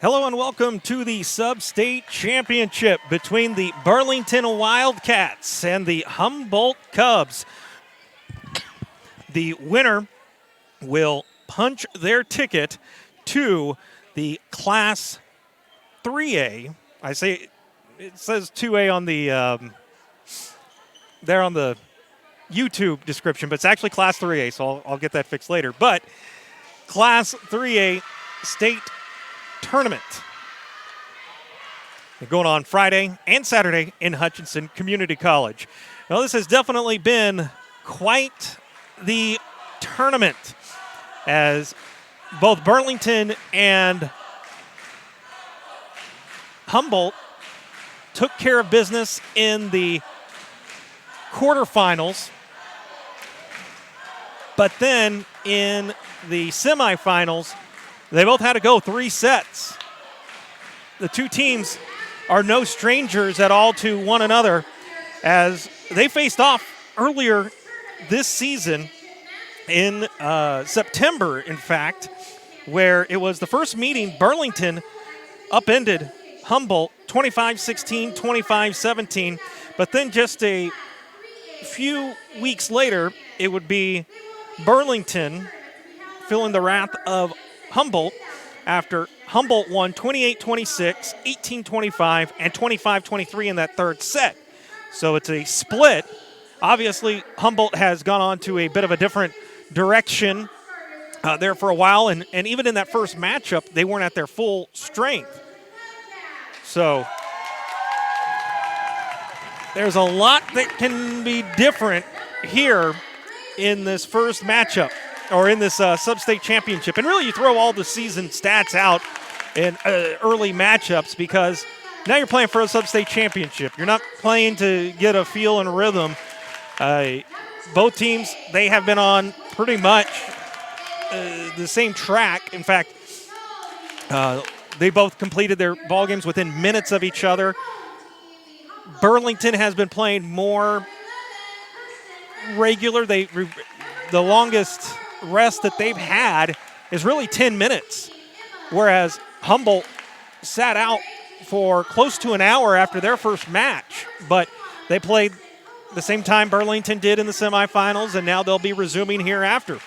Hello and welcome to the Sub-State Championship between the Burlington Wildcats and the Humboldt Cubs. The winner will punch their ticket to the Class 3A. I say it says 2A on the there on the YouTube description, but it's actually Class 3A, so I'll get that fixed later. But Class 3A state tournament going on Friday and Saturday in Hutchinson Community College. Now, this has definitely been quite the tournament as both Burlington and Humboldt took care of business in the quarterfinals, but then in the semifinals, they both had to go 3 sets. The two teams are no strangers at all to one another as they faced off earlier this season in September, in fact, where it was the first meeting. Burlington upended Humboldt 25-16, 25-17, but then just a few weeks later, it would be Burlington feeling the wrath of Humboldt after Humboldt won 28-26, 18-25, and 25-23 in that third set. So it's a split. Obviously, Humboldt has gone on to a bit of a different direction there for a while, and even in that first matchup, they weren't at their full strength. So there's a lot that can be different here in this first matchup, or in this sub-state championship. And really, you throw all the season stats out in early matchups because now you're playing for a sub-state championship. You're not playing to get a feel and rhythm. Both teams, they have been on pretty much the same track. In fact, they both completed their ball games within minutes of each other. Burlington has been playing more regular. The longest rest that they've had is really 10 minutes, whereas Humboldt sat out for close to an hour after their first match, but they played the same time Burlington did in the semifinals, and now they'll be resuming here after.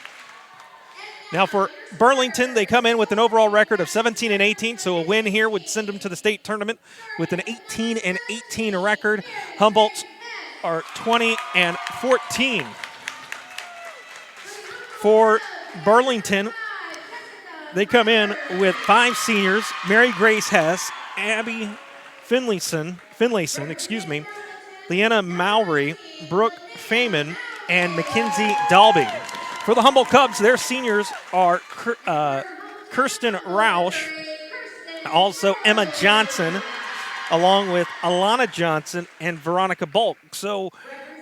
Now for Burlington, they come in with an overall record of 17-18, so a win here would send them to the state tournament with an 18-18 record. Humboldt's are 20-14. For Burlington, they come in with 5 seniors: Mary Grace Hess, Abby Finlayson, Leanna Mowry, Brooke Feynman, and Mackenzie Dalby. For the Humboldt Cubs, their seniors are Kirsten Roush, also Emma Johnson, along with Alana Johnson and Veronica Bulk. So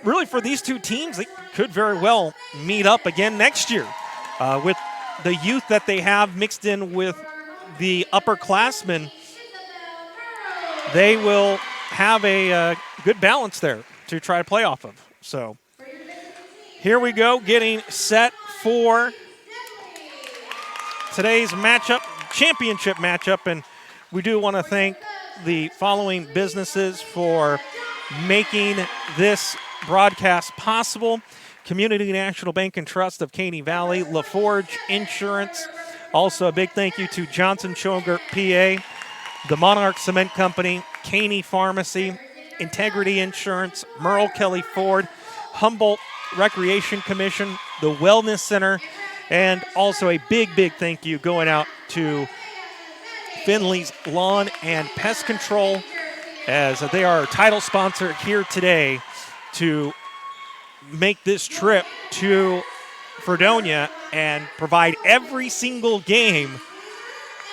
really for these two teams, they could very well meet up again next year with the youth that they have mixed in with the upperclassmen. They will have a good balance there to try to play off of. So here we go, getting set for today's championship matchup, and we do want to thank the following businesses for making this broadcast possible: Community National Bank and Trust of Caney Valley, LaForge Insurance. Also a big thank you to Johnson Schogert, PA, the Monarch Cement Company, Caney Pharmacy, Integrity Insurance, Merle Kelly Ford, Humboldt Recreation Commission, the Wellness Center, and also a big thank you going out to Finley's Lawn and Pest Control, as they are our title sponsor here today to make this trip to Fredonia and provide every single game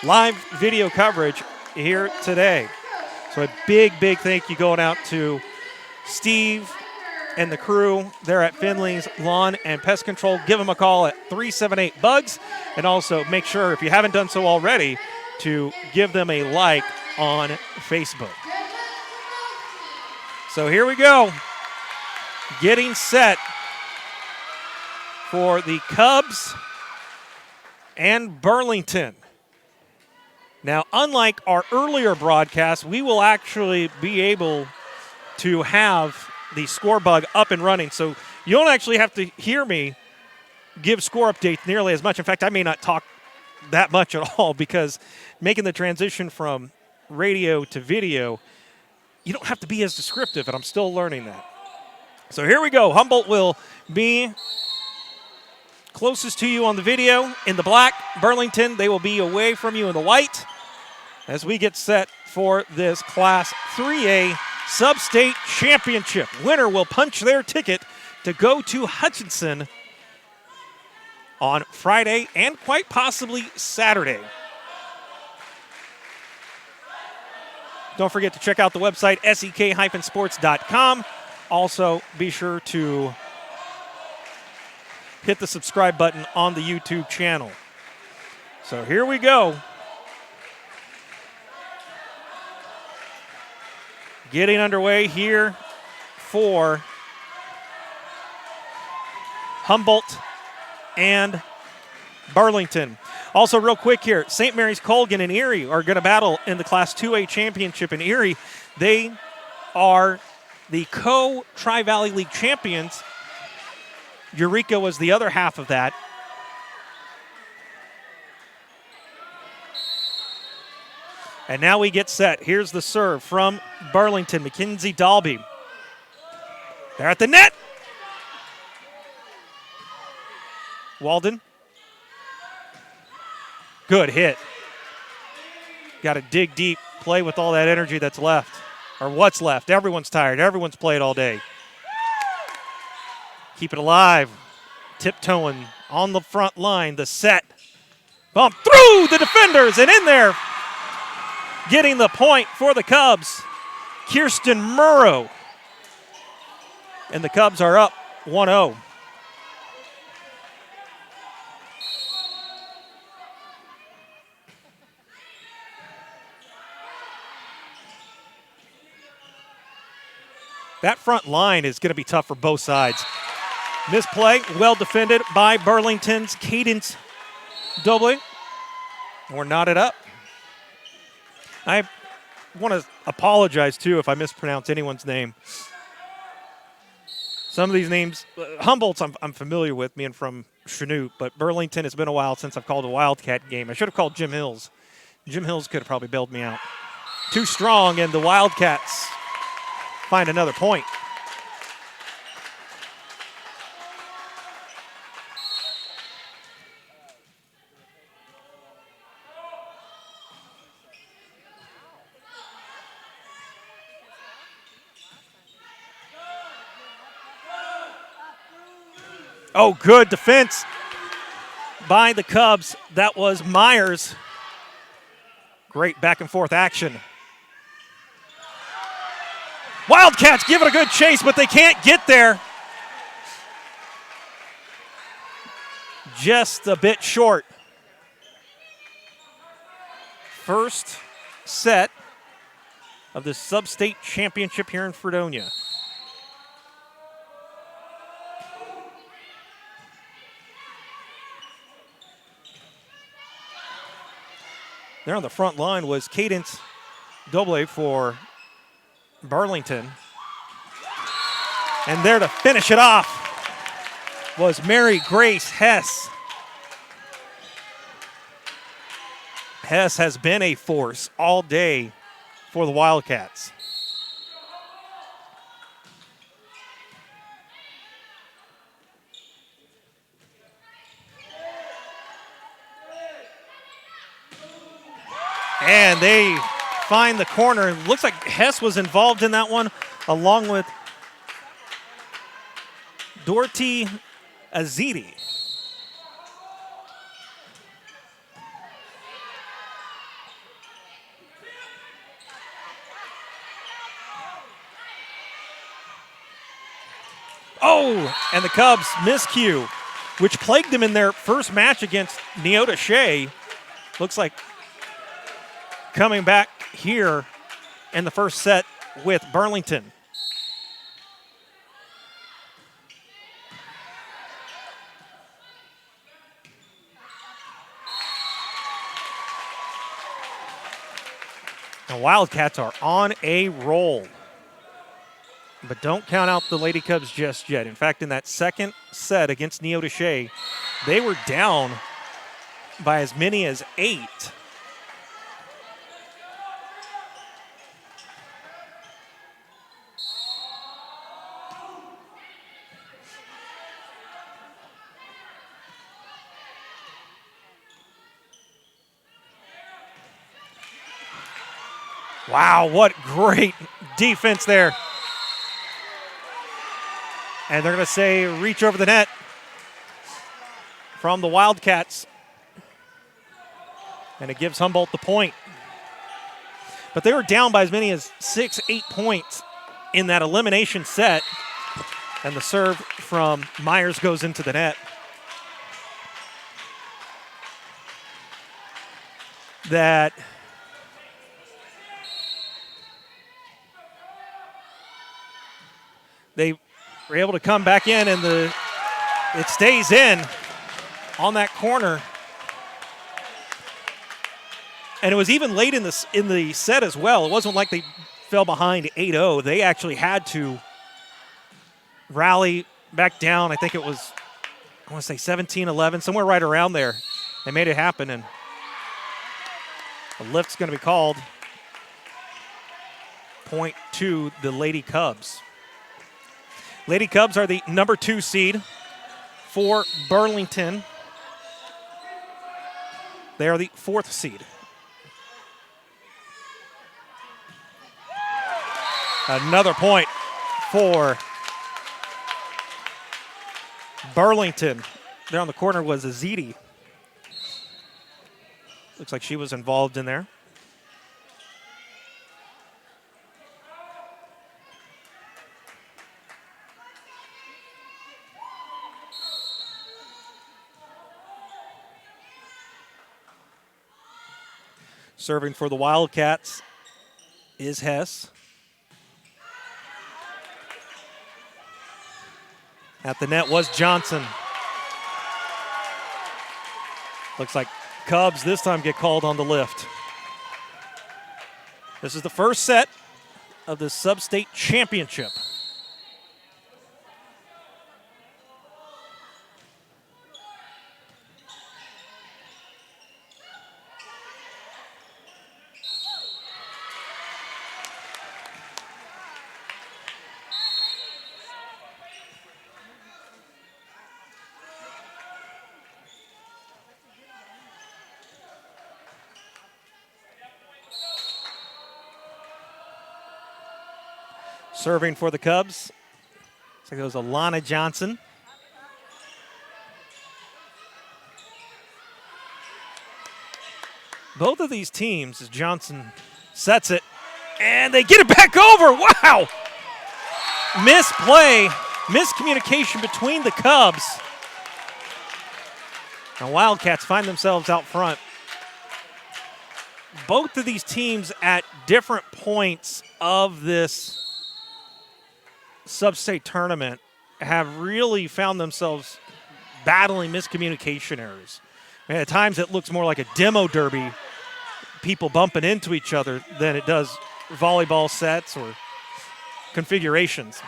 live video coverage here today. So a big thank you going out to Steve and the crew there at Finley's Lawn and Pest Control. Give them a call at 378-BUGS, and also make sure, if you haven't done so already, to give them a like on Facebook. So here we go, getting set for the Cubs and Burlington. Now, unlike our earlier broadcast, we will actually be able to have the score bug up and running. So you don't actually have to hear me give score updates nearly as much. In fact, I may not talk that much at all because making the transition from radio to video, you don't have to be as descriptive, and I'm still learning that. So here we go. Humboldt will be closest to you on the video in the black. Burlington, they will be away from you in the white as we get set for this Class 3A Sub-State Championship. Winner will punch their ticket to go to Hutchinson on Friday and quite possibly Saturday. Don't forget to check out the website, sek-sports.com. Also, be sure to hit the subscribe button on the YouTube channel. So here we go. Getting underway here for Humboldt and Burlington. Also, real quick here, St. Mary's Colgan and Erie are going to battle in the Class 2A championship in Erie. They are the co-Tri-Valley League champions. Eureka was the other half of that. And now we get set. Here's the serve from Burlington, Mackenzie Dalby. They're at the net. Walden. Good hit. Got to dig deep, play with all that energy that's left, or what's left. Everyone's tired. Everyone's played all day. Keep it alive. Tiptoeing on the front line. The set. Bump through the defenders and in there. Getting the point for the Cubs, Kirsten Murrow. And the Cubs are up 1-0. That front line is going to be tough for both sides. Misplay, well defended by Burlington's Cadence Doble. We're knotted up. I want to apologize, too, if I mispronounce anyone's name. Some of these names, Humboldt's I'm familiar with, being from Chanute, but Burlington, it's been a while since I've called a Wildcat game. I should have called Jim Hills. Jim Hills could have probably bailed me out. Too strong, and the Wildcats find another point. Oh, good defense by the Cubs. That was Myers. Great back and forth action. Wildcats give it a good chase, but they can't get there. Just a bit short. First set of the Sub-State Championship here in Fredonia. There on the front line was Cadence Doble for Burlington. And there to finish it off was Mary Grace Hess. Hess has been a force all day for the Wildcats. And they find the corner. It looks like Hess was involved in that one, along with Dorothy Azidi. Oh, and the Cubs miscue, which plagued them in their first match against Neota Shea. Looks like coming back here in the first set with Burlington. The Wildcats are on a roll. But don't count out the Lady Cubs just yet. In fact, in that second set against Neodesha, they were down by as many as 8. Wow, what great defense there. And they're going to say reach over the net from the Wildcats. And it gives Humboldt the point. But they were down by as many as 6, 8 points in that elimination set. And the serve from Myers goes into the net. That they were able to come back in, and it stays in on that corner. And it was even late in the set as well. It wasn't like they fell behind 8-0. They actually had to rally back down. I think it was, I want to say 17-11, somewhere right around there. They made it happen, and a lift's going to be called. Point to the Lady Cubs. Lady Cubs are the number 2 seed for Burlington. They are the 4th seed. Another point for Burlington. There on the corner was Aziti. Looks like she was involved in there. Serving for the Wildcats is Hess. At the net was Johnson. Looks like Cubs this time get called on the lift. This is the first set of the Sub-State Championship. Serving for the Cubs, looks like it was Alana Johnson. Both of these teams, as Johnson sets it, and they get it back over. Wow! Misplay, miscommunication between the Cubs. The Wildcats find themselves out front. Both of these teams at different points of this Sub-State tournament have really found themselves battling miscommunication errors. I mean, at times it looks more like a demo derby, people bumping into each other, than it does volleyball sets or configurations.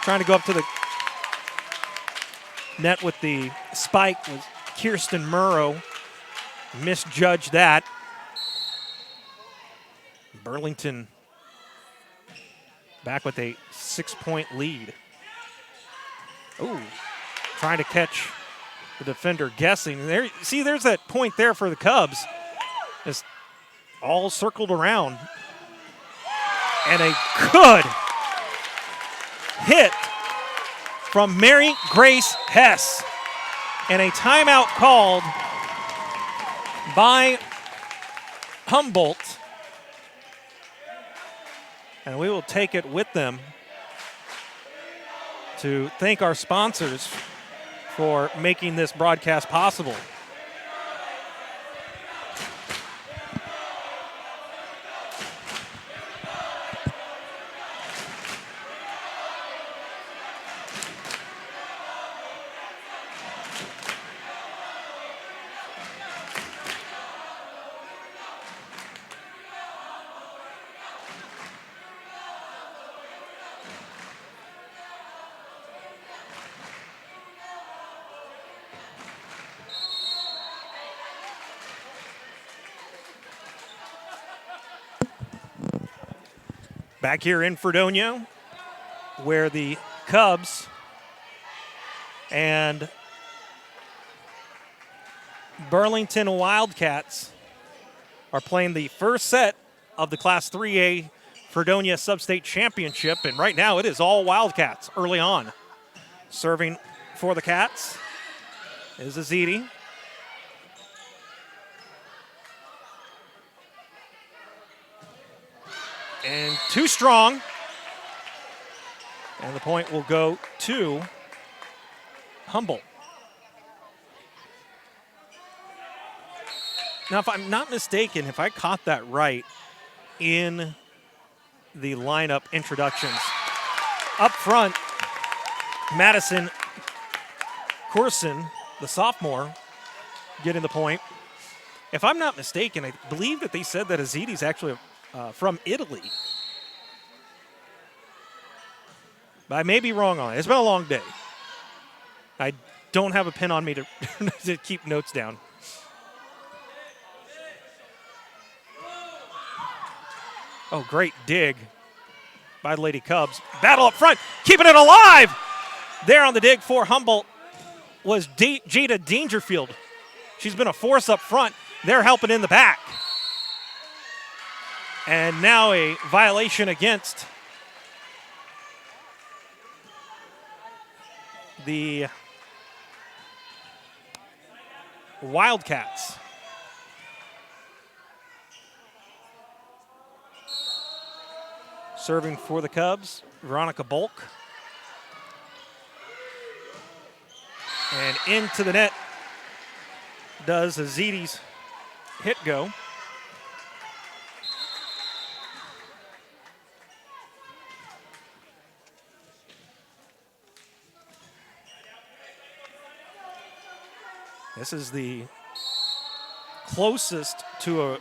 Trying to go up to the net with the spike was Kirsten Murrow. Misjudged that. Burlington back with a 6-point lead. Ooh, trying to catch the defender guessing. There, see, there's that point there for the Cubs. Just all circled around. And a good hit from Mary Grace Hess. And a timeout called by Humboldt. And we will take it with them to thank our sponsors for making this broadcast possible. Back here in Fredonia, where the Cubs and Burlington Wildcats are playing the first set of the Class 3A Fredonia Sub-State Championship, and right now it is all Wildcats early on. Serving for the Cats is Azidi. And too strong. And the point will go to Humboldt. Now, if I'm not mistaken, if I caught that right in the lineup introductions, up front, Madison Corson, the sophomore, getting the point. If I'm not mistaken, I believe that they said that Azidi's actually from Italy. But I may be wrong on it. It's been a long day. I don't have a pen on me to, to keep notes down. Oh, great dig by the Lady Cubs. Battle up front, keeping it alive. There on the dig for Humboldt was Jada Dangerfield. She's been a force up front. They're helping in the back. And now a violation against the Wildcats. Serving for the Cubs, Veronica Bulk. And into the net does Azidi's hit go. This is the closest to a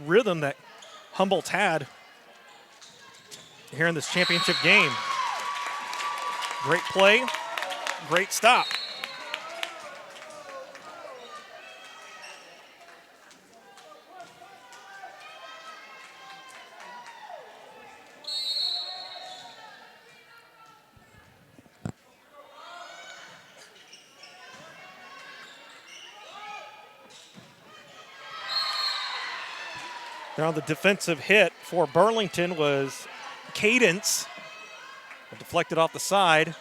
rhythm that Humboldt's had here in this championship game. Great play, great stop. Now the defensive hit for Burlington was Cadence. Deflected off the side,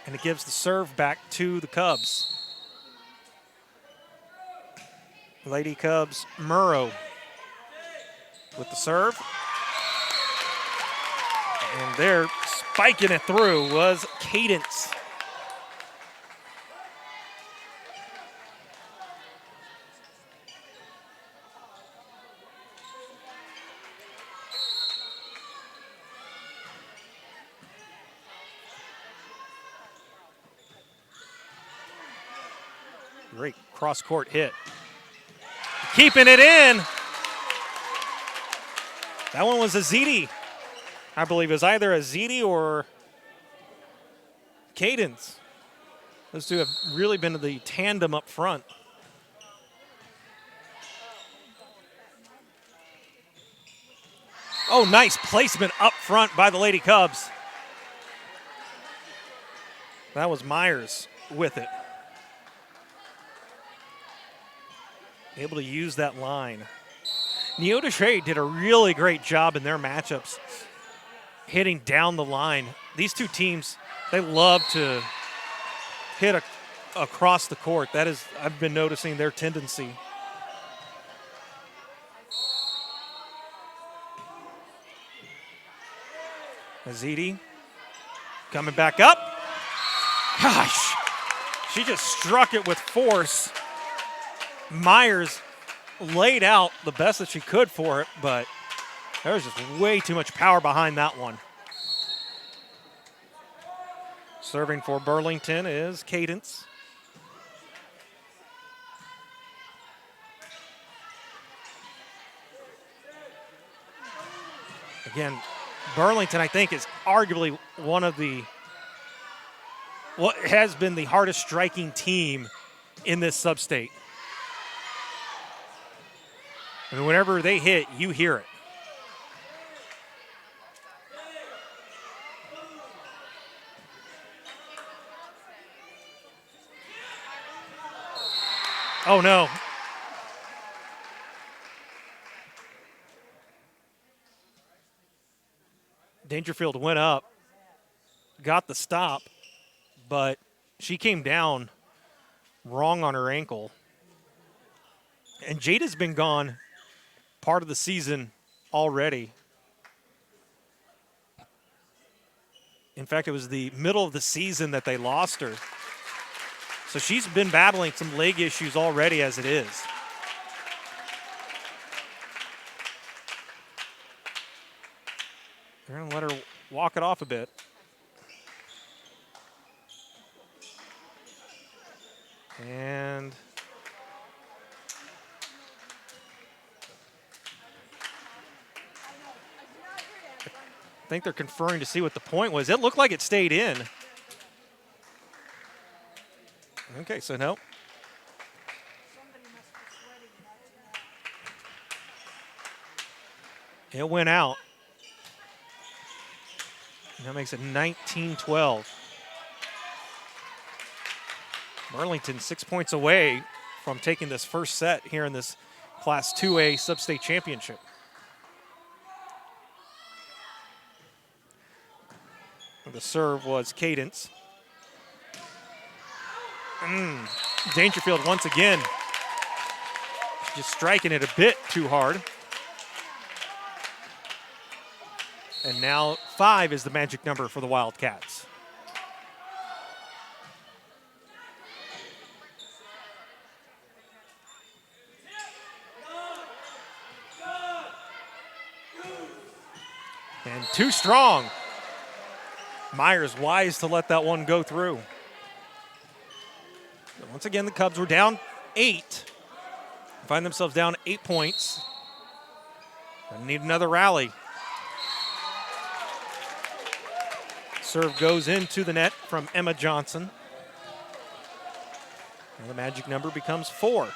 and it gives the serve back to the Cubs. Lady Cubs, Murrow with the serve. And there, spiking it through, was Cadence. Great cross-court hit. Keeping it in. That one was Azidi. I believe it was either Azidi or Cadence. Those two have really been the tandem up front. Oh, nice placement up front by the Lady Cubs. That was Myers with it. Able to use that line. Neota Shea did a really great job in their matchups, hitting down the line. These two teams, they love to hit across the court. That is, I've been noticing their tendency. Azidi coming back up. Gosh, she just struck it with force. Myers laid out the best that she could for it, but there was just way too much power behind that one. Serving for Burlington is Cadence. Again, Burlington, I think, is arguably one of what has been the hardest striking team in this sub-state. I mean, whenever they hit, you hear it. Oh, no. Dangerfield went up, got the stop, but she came down wrong on her ankle. And Jada's been gone part of the season already. In fact, it was the middle of the season that they lost her. So she's been battling some leg issues already as it is. They're going to let her walk it off a bit. And I think they're conferring to see what the point was. It looked like it stayed in. Okay, so no. It went out. That makes it 19-12. Burlington 6 points away from taking this first set here in this Class 2A Sub-State Championship. The serve was Cadence. Dangerfield once again just striking it a bit too hard. And now 5 is the magic number for the Wildcats. And too strong. Myers wise to let that one go through. But once again, the Cubs were down 8. Find themselves down 8 points. They need another rally. Serve goes into the net from Emma Johnson. And the magic number becomes 4.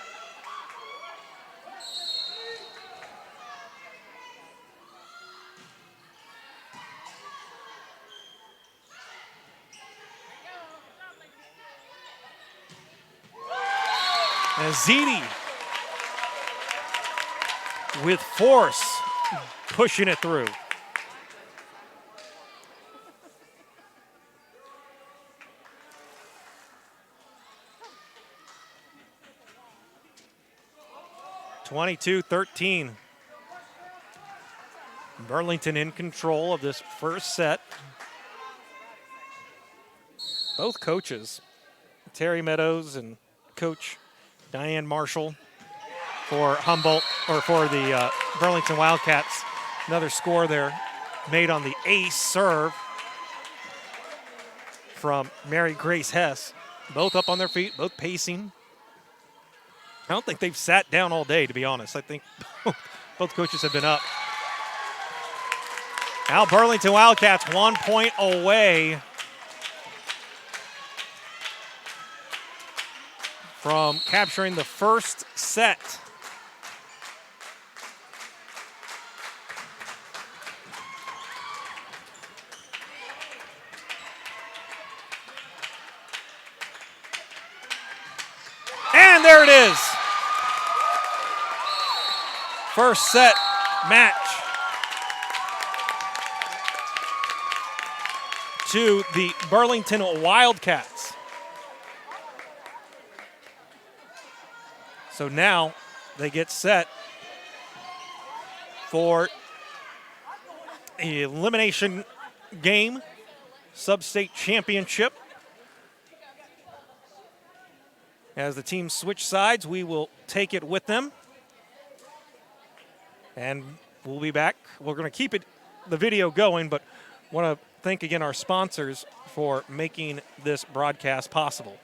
And Ziti with force pushing it through. (22-13). Burlington in control of this first set. Both coaches, Terry Meadows and Coach Diane Marshall for Humboldt, or for the Burlington Wildcats. Another score there made on the ace serve from Mary Grace Hess. Both up on their feet, both pacing. I don't think they've sat down all day, to be honest. I think both coaches have been up. Now Burlington Wildcats 1 point away from capturing the first set. And there it is. First set match to the Burlington Wildcats. So now they get set for an elimination game, sub-state championship. As the teams switch sides, we will take it with them. And we'll be back. We're going to keep the video going, but want to thank again our sponsors for making this broadcast possible.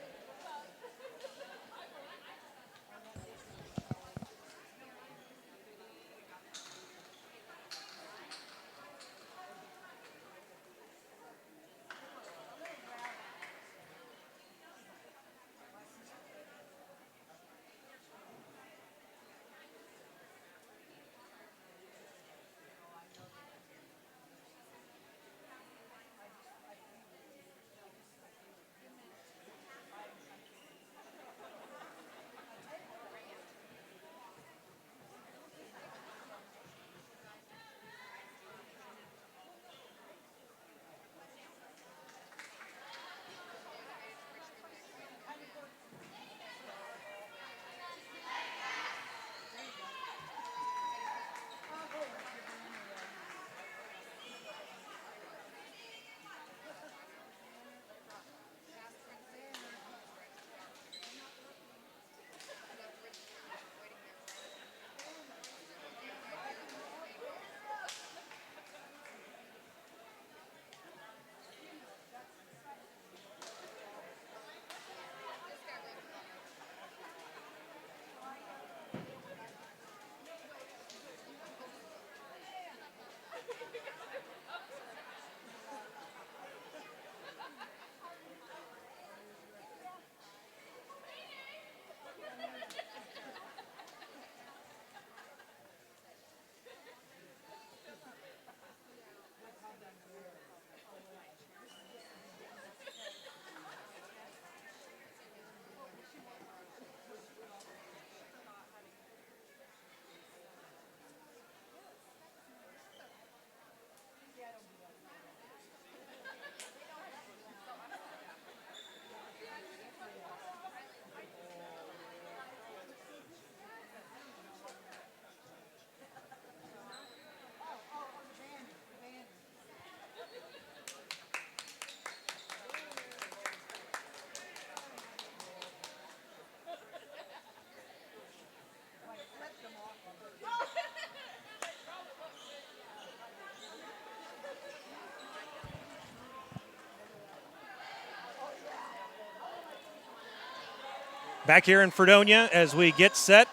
Back here in Fredonia as we get set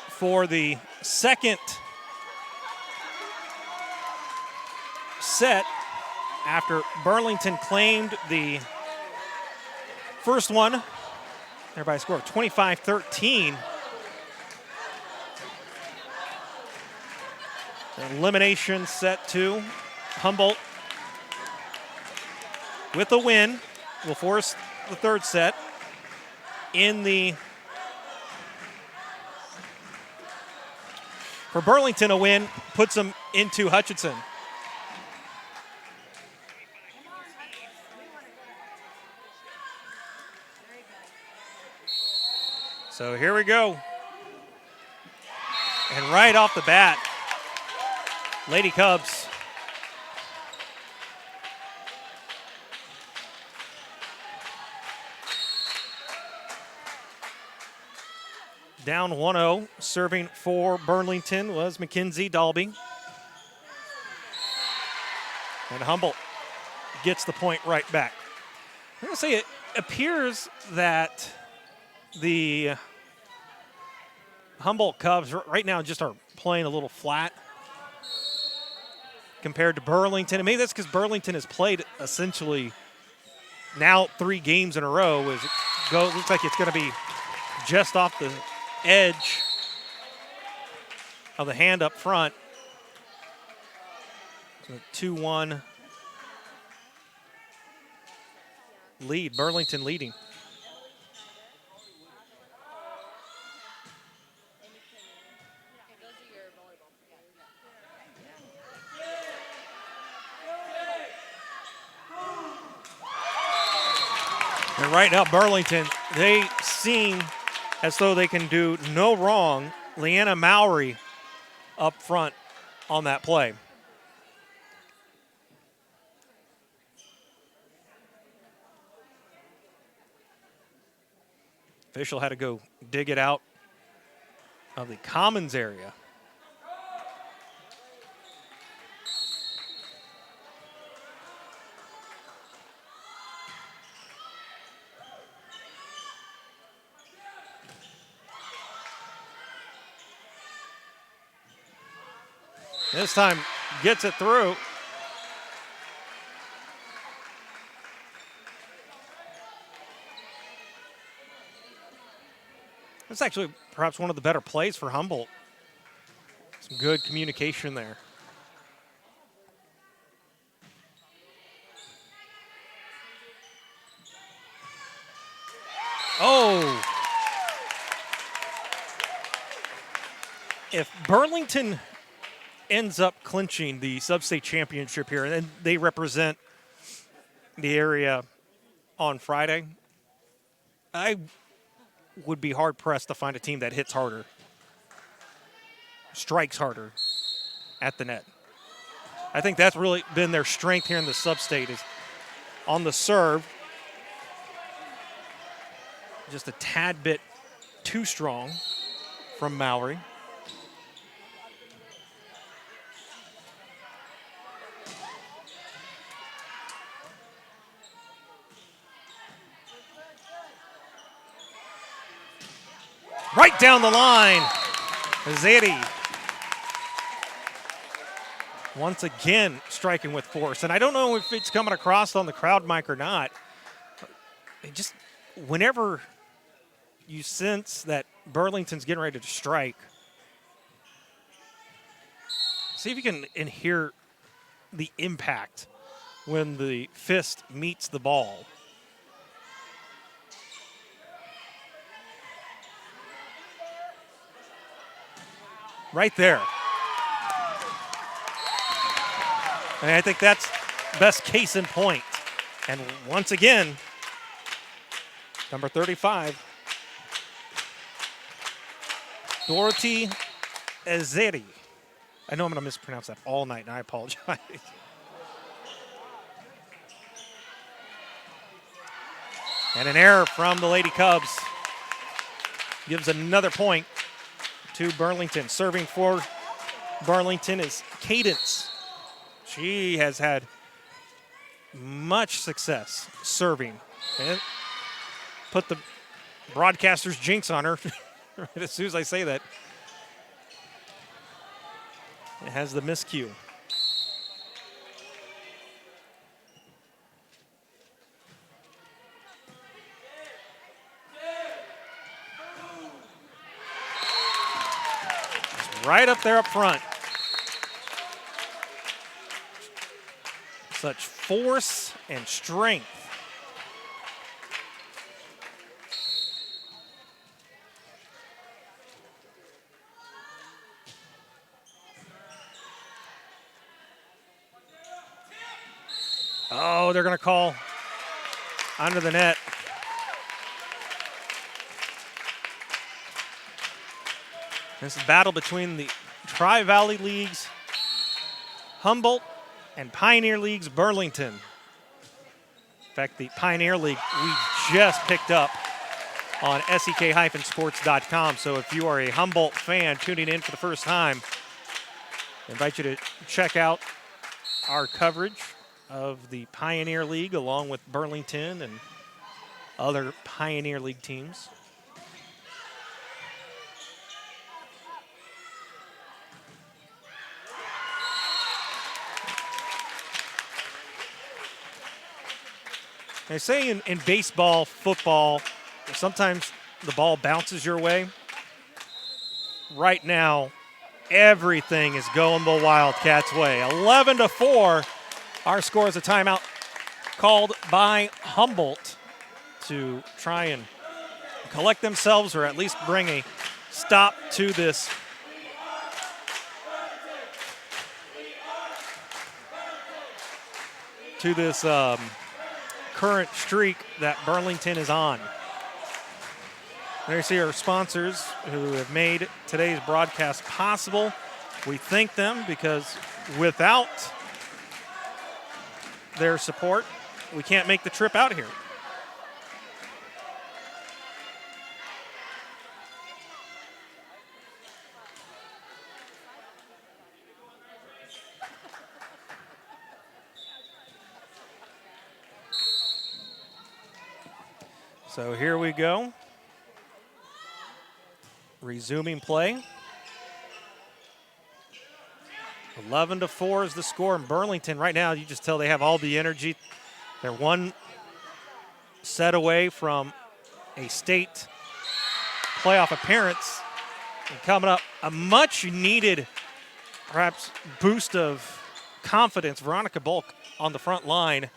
for the second set after Burlington claimed the first one. Everybody scored 25-13. Elimination set 2. Humboldt with a win will force the third set. For Burlington, a win puts them into Hutchinson. So here we go. And right off the bat, Lady Cubs down 1-0. Serving for Burlington was Mackenzie Dalby. And Humboldt gets the point right back. I'm going to say it appears that the Humboldt Cubs right now just are playing a little flat compared to Burlington. And maybe that's because Burlington has played essentially now 3 games in a row. Looks like it's going to be just off the edge of the hand up front. So 2-1 lead, Burlington leading. And right now, Burlington, they seem as though they can do no wrong. Leanna Mowry up front on that play. Official had to go dig it out of the commons area. This time gets it through. That's actually perhaps one of the better plays for Humboldt. Some good communication there. Oh! If Burlington ends up clinching the sub-state championship here, and they represent the area on Friday, I would be hard-pressed to find a team that hits harder, strikes harder at the net. I think that's really been their strength here in the sub-state, is on the serve, just a tad bit too strong from Mowry. Right down the line, Zeddy. Once again, striking with force. And I don't know if it's coming across on the crowd mic or not. Just whenever you sense that Burlington's getting ready to strike, see if you can hear the impact when the fist meets the ball. Right there. And I think that's best case in point. And once again, number 35, Dorothy Ezeri. I know I'm going to mispronounce that all night, and I apologize. And an error from the Lady Cubs gives another point to Burlington. Serving for Burlington is Cadence. She has had much success serving and put the broadcaster's jinx on her. As soon as I say that, it has the miscue. Right up there up front. Such force and strength. Oh, they're going to call under the net. This is a battle between the Tri-Valley Leagues, Humboldt, and Pioneer League's Burlington. In fact, the Pioneer League we just picked up on sek-sports.com. So if you are a Humboldt fan tuning in for the first time, I invite you to check out our coverage of the Pioneer League along with Burlington and other Pioneer League teams. They say in baseball, football, sometimes the ball bounces your way. Right now, everything is going the Wildcats' way. 11-4. Our score is a timeout called by Humboldt to try and collect themselves or at least bring a stop to this current streak that Burlington is on. There you see our sponsors who have made today's broadcast possible. We thank them because without their support, we can't make the trip out here. So here we go. Resuming play. 11-4 is the score in Burlington. Right now, you just tell they have all the energy. They're one set away from a state playoff appearance. And coming up, a much-needed, perhaps, boost of confidence. Veronica Bulk on the front line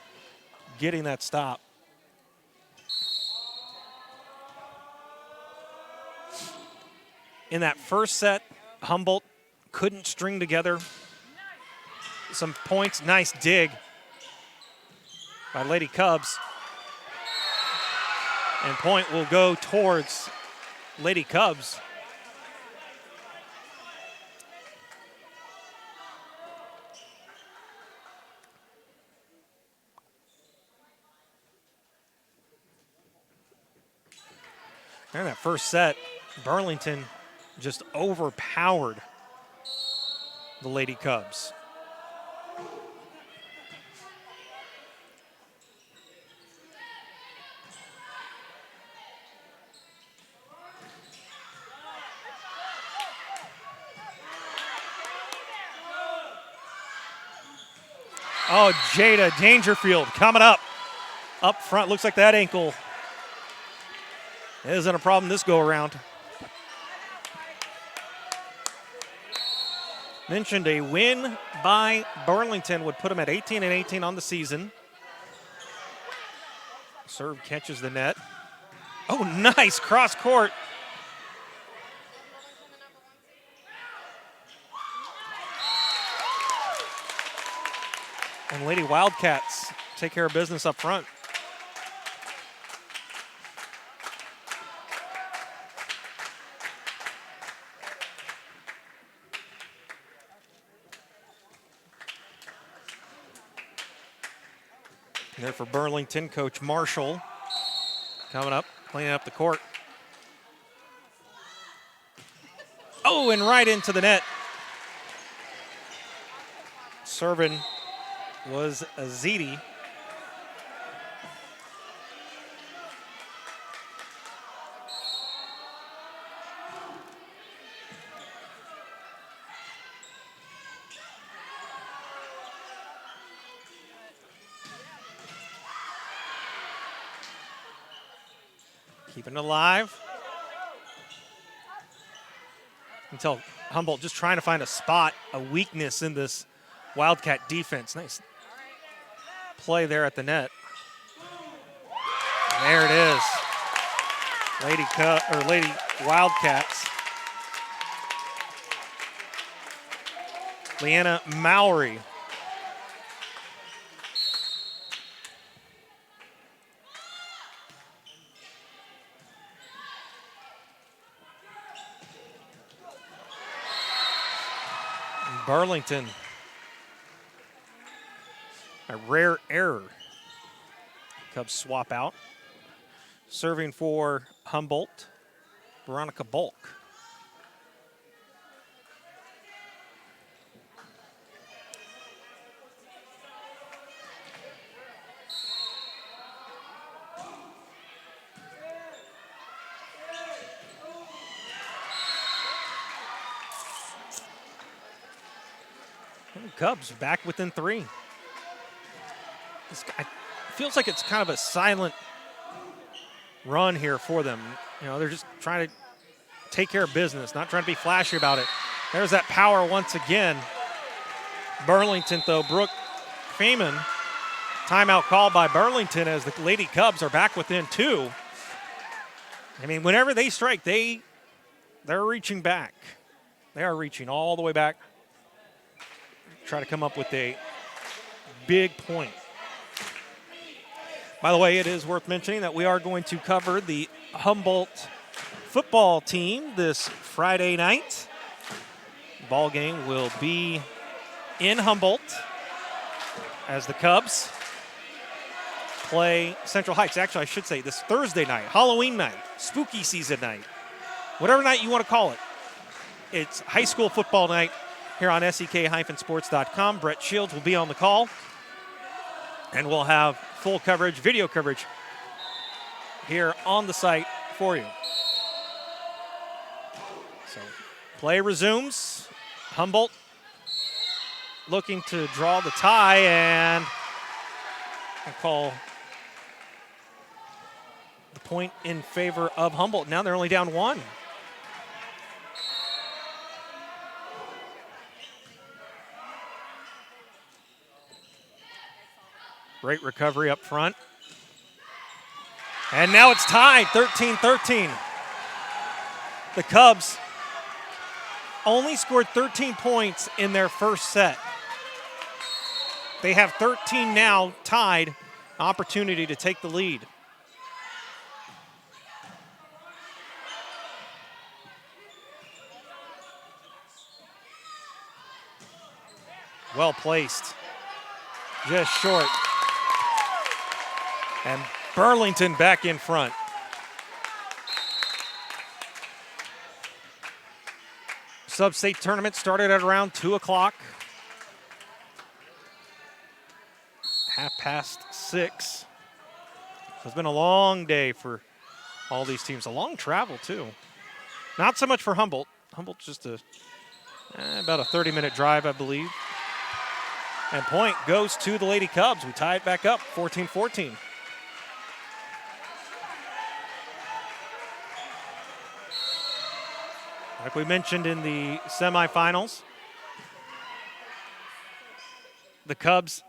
getting that stop. In that first set, Humboldt couldn't string together some points. Nice dig by Lady Cubs. And point will go towards Lady Cubs. In that first set, Burlington just overpowered the Lady Cubs. Oh, Jada Dangerfield coming up front. Looks like that ankle isn't a problem this go around. Mentioned a win by Burlington would put them at 18-18 on the season. Serve catches the net. Oh, nice cross court. And Lady Wildcats take care of business up front. There for Burlington, Coach Marshall coming up, cleaning up the court. Oh, and right into the net. Serving was Azidi. Keeping it alive. Until Humboldt just trying to find a spot, a weakness in this Wildcat defense. Nice play there at the net. There it is. Lady Wildcats. Leanna Mowry. Burlington. A rare error. Cubs swap out. Serving for Humboldt, Veronica Bulk. Cubs back within 3. This guy feels like it's kind of a silent run here for them. You know, they're just trying to take care of business, not trying to be flashy about it. There's that power once again. Burlington, though, Brooke Feynman. Timeout called by Burlington as the Lady Cubs are back within 2. I mean, whenever they strike, they're reaching back. They are reaching all the way back. Try to come up with a big point. By the way, it is worth mentioning that we are going to cover the Humboldt football team this Friday night. Ball game will be in Humboldt as the Cubs play Central Heights. Actually, I should say this Thursday night, Halloween night, spooky season night, whatever night you want to call it. It's high school football night here on SEK-sports.com. Brett Shields will be on the call, and we'll have full coverage, video coverage here on the site for you. So play resumes. Humboldt looking to draw the tie, and I'll call the point in favor of Humboldt. Now they're only down 1. Great recovery up front. And now it's tied, 13-13. The Cubs only scored 13 points in their first set. They have 13 now, tied, opportunity to take the lead. Well placed. Just short. And Burlington back in front. Sub-state tournament started at around 2 o'clock. 6:30. So it's been a long day for all these teams. A long travel, too. Not so much for Humboldt. Humboldt's just about a 30-minute drive, I believe. And point goes to the Lady Cubs. We tie it back up, 14-14. Like we mentioned in the semifinals, the Cubs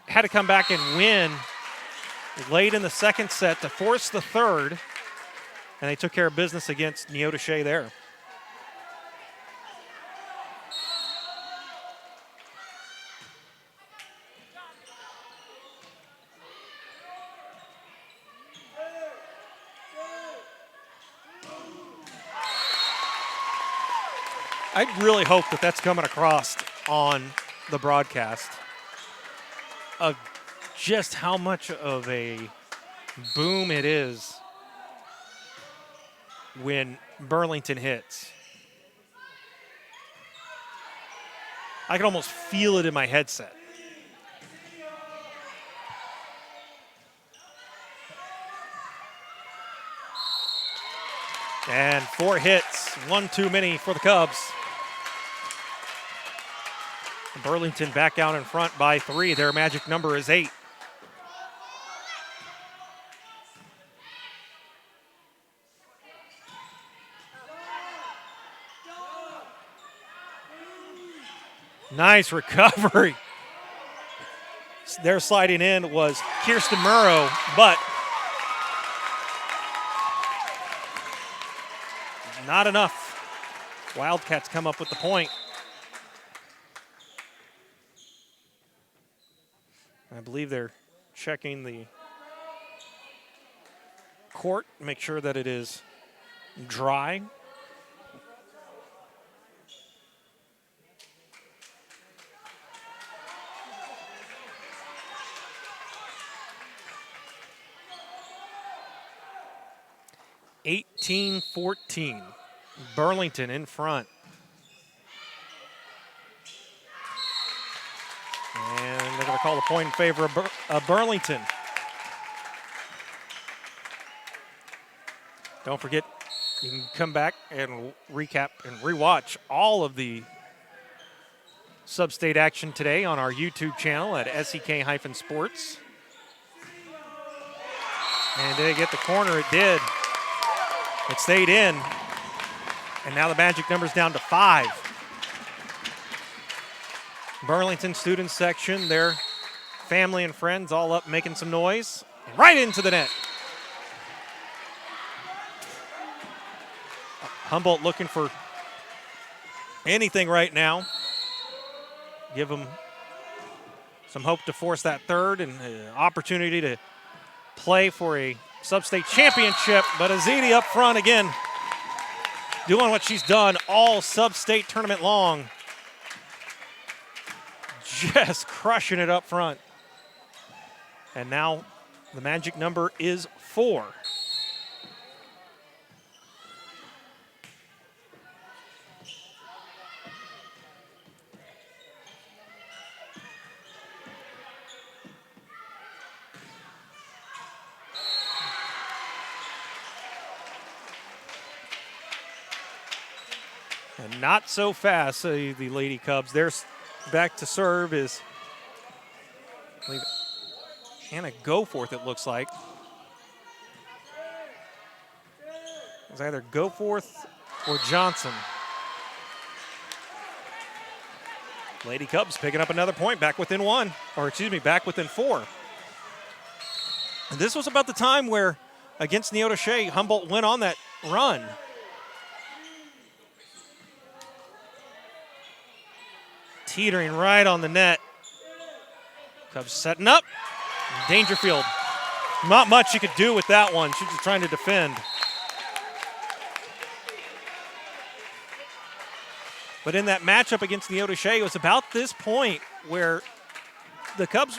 had to come back and win late in the second set to force the third, and they took care of business against Neodesha there. I really hope that that's coming across on the broadcast of just how much of a boom it is when Burlington hits. I can almost feel it in my headset. And 4 hits, 1 too many for the Cubs. Burlington back out in front by 3. Their magic number is 8. Nice recovery. Their sliding in was Kirsten Murrow, but not enough. Wildcats come up with the point. I believe they're checking the court, make sure that it is dry. (18-14). Burlington in front. And they're going to call the point in favor of Burlington. Don't forget, you can come back and recap and rewatch all of the sub-state action today on our YouTube channel at SEK-Sports. And did it get the corner? It did. It stayed in. And now the magic number's down to 5. Burlington student section, their family and friends all up making some noise. And right into the net. Humboldt looking for anything right now. Give them some hope to force that third and an opportunity to play for a sub-state championship. But Aziti up front again, doing what she's done all sub-state tournament long. Just crushing it up front. And now the magic number is 4. And not so fast, the Lady Cubs. They're back to serve is, I believe, Hannah Goforth, it looks like. It's either Goforth or Johnson. Lady Cubs picking up another point, back within 1, or excuse me, back within 4. And this was about the time where, against Neodesha, Humboldt went on that run. Teetering right on the net. Cubs setting up. Dangerfield. Not much she could do with that one. She's just trying to defend. But in that matchup against Neodesha, it was about this point where the Cubs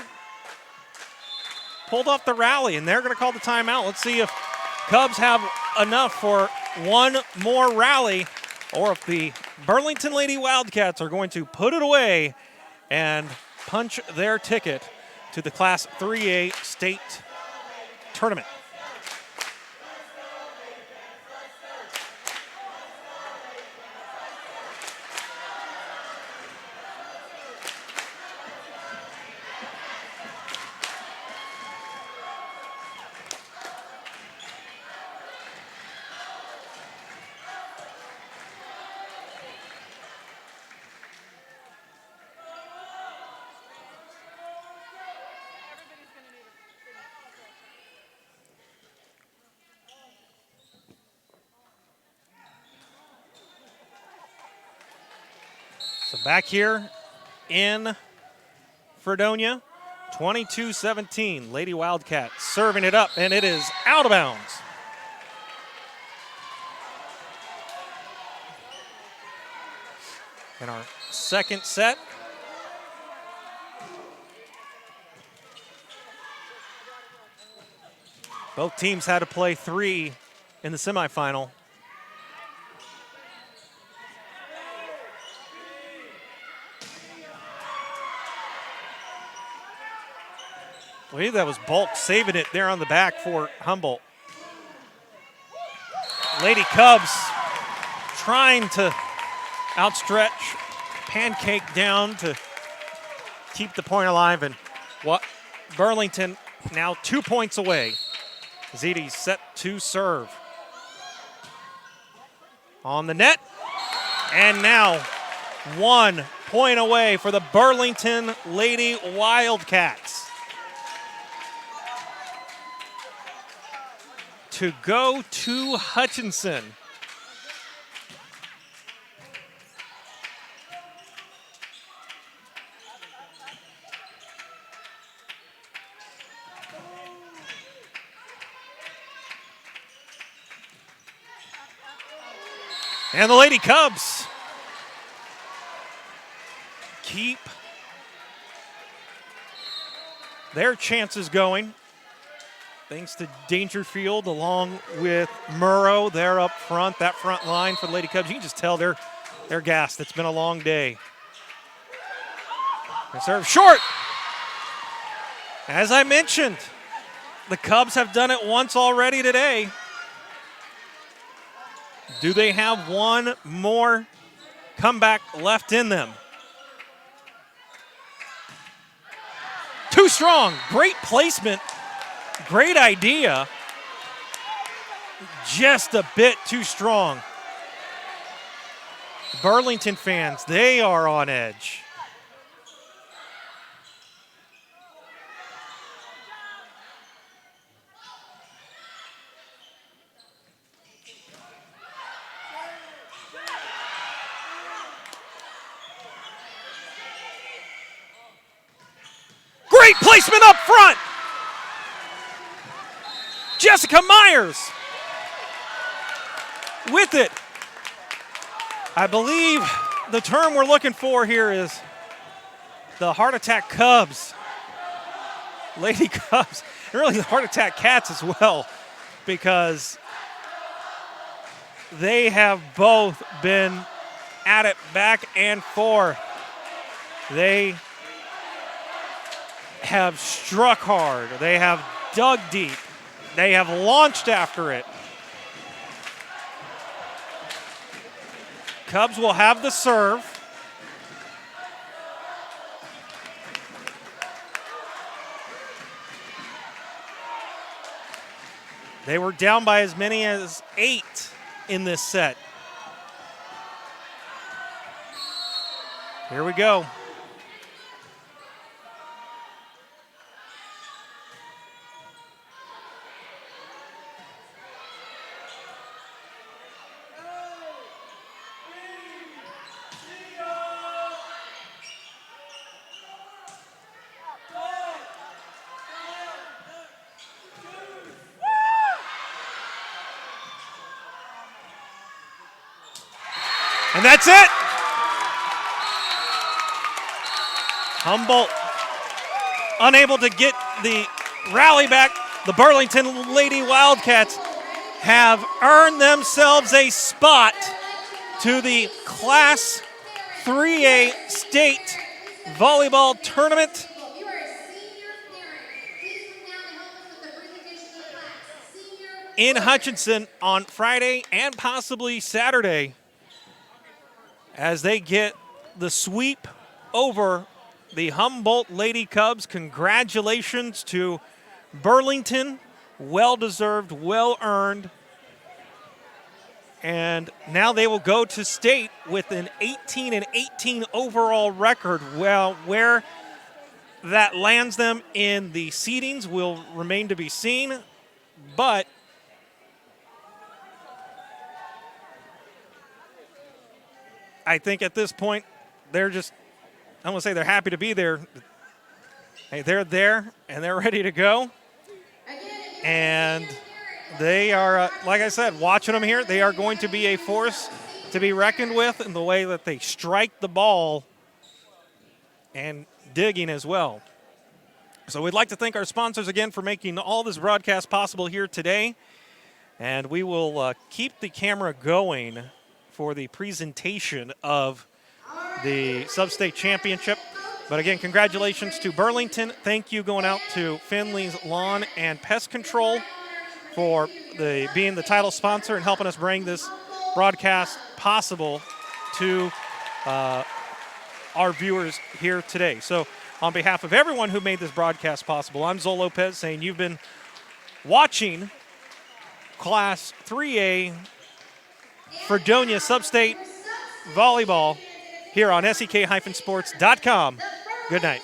pulled off the rally, and they're going to call the timeout. Let's see if Cubs have enough for one more rally, or if the Burlington Lady Wildcats are going to put it away and punch their ticket to the Class 3A state tournament. So back here in Fredonia, 22-17, Lady Wildcats serving it up, and it is out of bounds. In our second set, both teams had to play 3 in the semifinal. I believe that was Bulk saving it there on the back for Humboldt. Lady Cubs trying to outstretch, pancake down to keep the point alive, and Burlington now 2 points away. Ziti set to serve. On the net, and now 1 point away for the Burlington Lady Wildcats. To go to Hutchinson. And the Lady Cubs keep their chances going. Thanks to Dangerfield along with Murrow. They're up front, that front line for the Lady Cubs. You can just tell they're gassed. It's been a long day. They serve short. As I mentioned, the Cubs have done it once already today. Do they have one more comeback left in them? Too strong. Great placement. Great idea. Just a bit too strong. Burlington fans, they are on edge. Great placement up front. Jessica Myers with it. I believe the term we're looking for here is the Heart Attack Cubs. Lady Cubs, and really the Heart Attack Cats as well, because they have both been at it back and forth. They have struck hard. They have dug deep. They have launched after it. Cubs will have the serve. They were down by as many as 8 in this set. Here we go. And that's it. Humboldt unable to get the rally back. The Burlington Lady Wildcats have earned themselves a spot to the Class 3A State Volleyball Tournament. In Hutchinson on Friday and possibly Saturday, as they get the sweep over the Humboldt Lady Cubs. Congratulations to Burlington. Well-deserved, well-earned. And now they will go to state with an 18-18 overall record. Well, where that lands them in the seedings will remain to be seen. But I think at this point, they're just, I don't want to say they're happy to be there. Hey, they're there, and they're ready to go. And they are, like I said, watching them here, they are going to be a force to be reckoned with in the way that they strike the ball and digging as well. So we'd like to thank our sponsors again for making all this broadcast possible here today. And we will keep the camera going for the presentation of the Sub-State Championship. But again, congratulations to Burlington. Thank you going out to Finley's Lawn and Pest Control for being the title sponsor and helping us bring this broadcast possible to our viewers here today. So on behalf of everyone who made this broadcast possible, I'm Zol Lopez saying you've been watching Class 3A Fredonia Sub-State Volleyball here on SEK-sports.com. Good night.